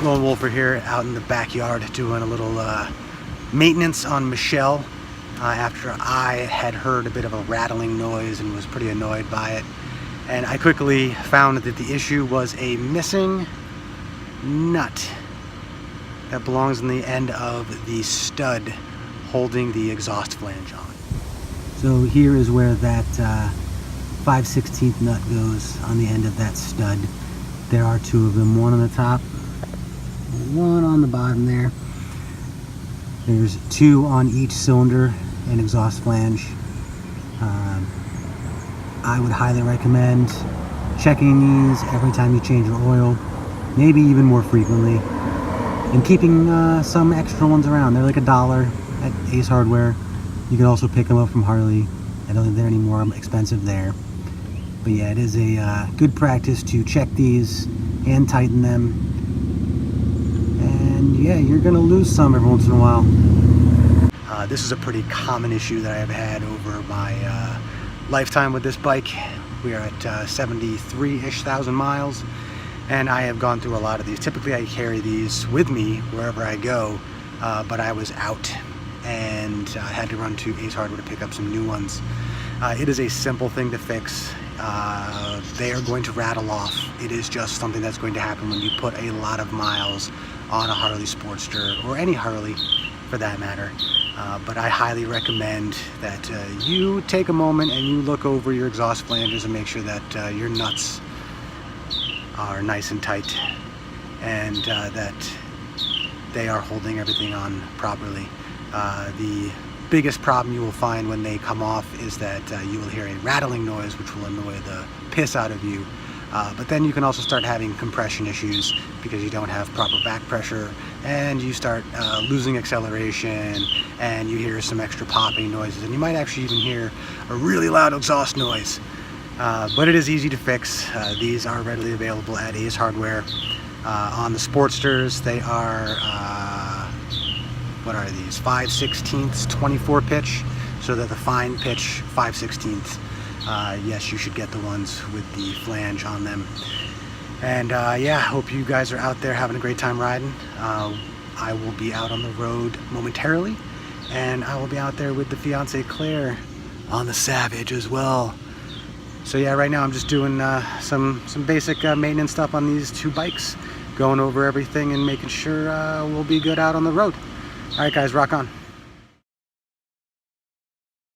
Lone Wolfer here out in the backyard doing a little maintenance on Michelle after I had heard a bit of a rattling noise and was pretty annoyed by it. And I quickly found that the issue was a missing nut that belongs in the end of the stud holding the exhaust flange on. So here is where that 5/16 nut goes on the end of that stud. There are two of them, one on the top, one on the bottom there. There's two on each cylinder and exhaust flange. I would highly recommend checking these every time you change your oil, maybe even more frequently, and keeping some extra ones around. They're like $1 at Ace Hardware. You can also pick them up from Harley. I don't think they're any more expensive there. But yeah, it is a good practice to check these and tighten them. And yeah, you're gonna lose some every once in a while. This is a pretty common issue that I have had over my lifetime with this bike. We are at 73-ish thousand miles, and I have gone through a lot of these. Typically I carry these with me wherever I go, but I was out and I had to run to Ace Hardware to pick up some new ones. It is a simple thing to fix. They are going to rattle off. It is just something that's going to happen when you put a lot of miles on a Harley Sportster, or any Harley for that matter. But I highly recommend that you take a moment and you look over your exhaust flanges and make sure that your nuts are nice and tight, and that they are holding everything on properly. The biggest problem you will find when they come off is that you will hear a rattling noise, which will annoy the piss out of you. But then you can also start having compression issues because you don't have proper back pressure, and you start losing acceleration, and you hear some extra popping noises, and you might actually even hear a really loud exhaust noise. But it is easy to fix. These are readily available at Ace Hardware. On the Sportsters, they are what are these, 5/16 24 pitch, so that the fine pitch 5/16. Yes, you should get the ones with the flange on them. And yeah, hope you guys are out there having a great time riding. I will be out on the road momentarily, and I will be out there with the fiance Claire on the Savage as well. So yeah, right now I'm just doing some basic maintenance stuff on these two bikes, going over everything and making sure we'll be good out on the road. All right guys, rock on.